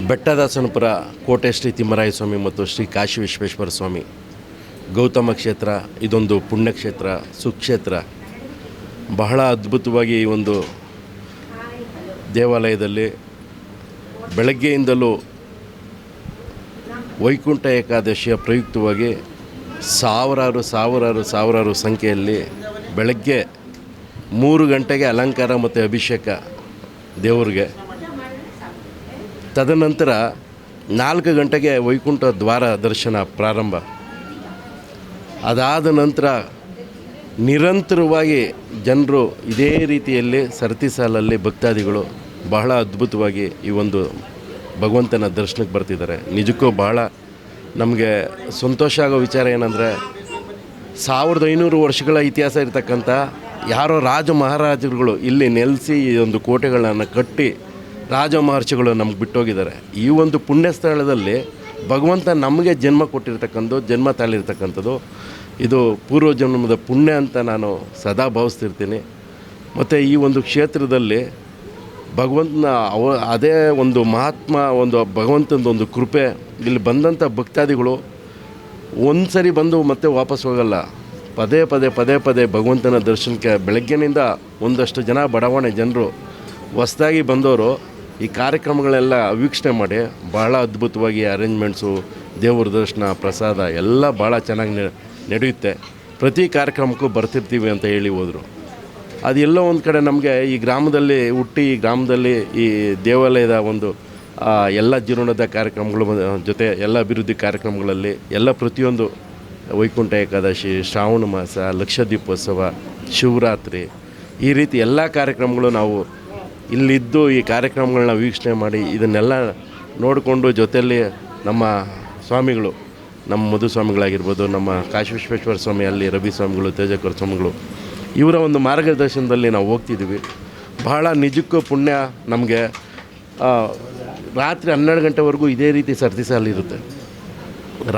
ಬೆಟ್ಟದಾಸನಪುರ ಕೋಟೆ ಶ್ರೀ ತಿಮ್ಮರಾಯ ಸ್ವಾಮಿ ಮತ್ತು ಶ್ರೀ ಕಾಶಿ ವಿಶ್ವೇಶ್ವರ ಸ್ವಾಮಿ ಗೌತಮ ಕ್ಷೇತ್ರ ಇದೊಂದು ಪುಣ್ಯಕ್ಷೇತ್ರ ಸುಕ್ಷೇತ್ರ. ಬಹಳ ಅದ್ಭುತವಾಗಿ ಈ ಒಂದು ದೇವಾಲಯದಲ್ಲಿ ಬೆಳಗ್ಗೆಯಿಂದಲೂ ವೈಕುಂಠ ಏಕಾದಶಿಯ ಪ್ರಯುಕ್ತವಾಗಿ ಸಾವಿರಾರು ಸಂಖ್ಯೆಯಲ್ಲಿ ಬೆಳಗ್ಗೆ 3 ಗಂಟೆಗೆ ಅಲಂಕಾರ ಮತ್ತು ಅಭಿಷೇಕ ದೇವರಿಗೆ, ತದನಂತರ 4 ಗಂಟೆಗೆ ವೈಕುಂಠ ದ್ವಾರ ದರ್ಶನ ಪ್ರಾರಂಭ. ಅದಾದ ನಂತರ ನಿರಂತರವಾಗಿ ಜನರು ಇದೇ ರೀತಿಯಲ್ಲಿ ಸರತಿ ಸಾಲಲ್ಲಿ ಭಕ್ತಾದಿಗಳು ಬಹಳ ಅದ್ಭುತವಾಗಿ ಈ ಒಂದು ಭಗವಂತನ ದರ್ಶನಕ್ಕೆ ಬರ್ತಿದ್ದಾರೆ. ನಿಜಕ್ಕೂ ಬಹಳ ನಮಗೆ ಸಂತೋಷ ಆಗೋ ವಿಚಾರ ಏನಂದರೆ 1500 ವರ್ಷಗಳ ಇತಿಹಾಸ ಇರತಕ್ಕಂಥ ಯಾರೋ ರಾಜ ಮಹಾರಾಜರುಗಳು ಇಲ್ಲಿ ನೆಲೆಸಿ ಈ ಒಂದು ಕೋಟೆಗಳನ್ನು ಕಟ್ಟಿ ರಾಜ ಮಹರ್ಷಿಗಳು ನಮ್ಗೆ ಬಿಟ್ಟೋಗಿದ್ದಾರೆ. ಈ ಒಂದು ಪುಣ್ಯ ಸ್ಥಳದಲ್ಲಿ ಭಗವಂತ ನಮಗೆ ಜನ್ಮ ಕೊಟ್ಟಿರ್ತಕ್ಕಂಥದ್ದು, ಜನ್ಮ ತಾಳಿರ್ತಕ್ಕಂಥದ್ದು ಇದು ಪೂರ್ವ ಜನ್ಮದ ಪುಣ್ಯ ಅಂತ ನಾನು ಸದಾ ಭಾವಿಸ್ತಿರ್ತೀನಿ. ಮತ್ತು ಈ ಒಂದು ಕ್ಷೇತ್ರದಲ್ಲಿ ಭಗವಂತನ ಅದೇ ಒಂದು ಮಹಾತ್ಮ, ಒಂದು ಭಗವಂತನದೊಂದು ಕೃಪೆ. ಇಲ್ಲಿ ಬಂದಂಥ ಭಕ್ತಾದಿಗಳು ಒಂದು ಸರಿ ಬಂದು ಮತ್ತೆ ವಾಪಸ್ ಹೋಗಲ್ಲ. ಪದೇ ಪದೇ ಭಗವಂತನ ದರ್ಶನಕ್ಕೆ ಬೆಳಗ್ಗೆನಿಂದ ಒಂದಷ್ಟು ಜನ ಬಡಾವಣೆ ಜನರು ಹೊಸದಾಗಿ ಬಂದವರು ಈ ಕಾರ್ಯಕ್ರಮಗಳೆಲ್ಲ ವೀಕ್ಷಣೆ ಮಾಡಿ ಭಾಳ ಅದ್ಭುತವಾಗಿ ಅರೇಂಜ್ಮೆಂಟ್ಸು, ದೇವ್ರ ದರ್ಶನ, ಪ್ರಸಾದ ಎಲ್ಲ ಭಾಳ ಚೆನ್ನಾಗಿ ನಡೆಯುತ್ತೆ. ಪ್ರತಿ ಕಾರ್ಯಕ್ರಮಕ್ಕೂ ಬರ್ತಿರ್ತೀವಿ ಅಂತ ಹೇಳಿ ಹೋದರು. ಅದೆಲ್ಲೋ ಒಂದು ಕಡೆ ನಮಗೆ ಈ ಗ್ರಾಮದಲ್ಲಿ ಹುಟ್ಟಿ ಈ ಗ್ರಾಮದಲ್ಲಿ ಈ ದೇವಾಲಯದ ಒಂದು ಎಲ್ಲ ಜೀರ್ಣೋದ್ಧಾರ ಕಾರ್ಯಕ್ರಮಗಳ ಜೊತೆ ಎಲ್ಲ ಅಭಿವೃದ್ಧಿ ಕಾರ್ಯಕ್ರಮಗಳಲ್ಲಿ ಎಲ್ಲ ಪ್ರತಿಯೊಂದು ವೈಕುಂಠ ಏಕಾದಶಿ, ಶ್ರಾವಣ ಮಾಸ, ಲಕ್ಷ ದೀಪೋತ್ಸವ, ಶಿವರಾತ್ರಿ ಈ ರೀತಿ ಎಲ್ಲ ಕಾರ್ಯಕ್ರಮಗಳು ನಾವು ಇಲ್ಲಿದ್ದು ಈ ಕಾರ್ಯಕ್ರಮಗಳನ್ನ ವೀಕ್ಷಣೆ ಮಾಡಿ ಇದನ್ನೆಲ್ಲ ನೋಡಿಕೊಂಡು ಜೊತೆಯಲ್ಲಿ ನಮ್ಮ ಸ್ವಾಮಿಗಳು, ನಮ್ಮ ಮಧುಸ್ವಾಮಿಗಳಾಗಿರ್ಬೋದು, ನಮ್ಮ ಕಾಶಿ ವಿಶ್ವೇಶ್ವರ ಸ್ವಾಮಿ, ಅಲ್ಲಿ ರವಿ ಸ್ವಾಮಿಗಳು, ತೇಜಕರ ಸ್ವಾಮಿಗಳು, ಇವರ ಒಂದು ಮಾರ್ಗದರ್ಶನದಲ್ಲಿ ನಾವು ಹೋಗ್ತಿದ್ದೀವಿ. ಬಹಳ ನಿಜಕ್ಕೂ ಪುಣ್ಯ ನಮಗೆ. ರಾತ್ರಿ 12 ಗಂಟೆವರೆಗೂ ಇದೇ ರೀತಿ ಸರತಿ ಸಾಲಿರುತ್ತೆ.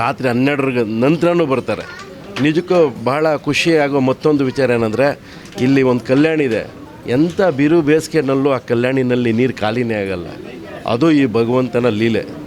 ರಾತ್ರಿ 12 ನಂತರನೂ ಬರ್ತಾರೆ. ನಿಜಕ್ಕೂ ಬಹಳ ಖುಷಿಯಾಗೋ ಮತ್ತೊಂದು ವಿಚಾರ ಏನಂದರೆ ಇಲ್ಲಿ ಒಂದು ಕಲ್ಯಾಣಿ ಇದೆ. ಎಂಥ ಬಿರು ಬೇಸಿಗೆನಲ್ಲೂ ಆ ಕಲ್ಯಾಣಿನಲ್ಲಿ ನೀರು ಖಾಲಿನೇ ಆಗಲ್ಲ. ಅದು ಈ ಭಗವಂತನ ಲೀಲೆ.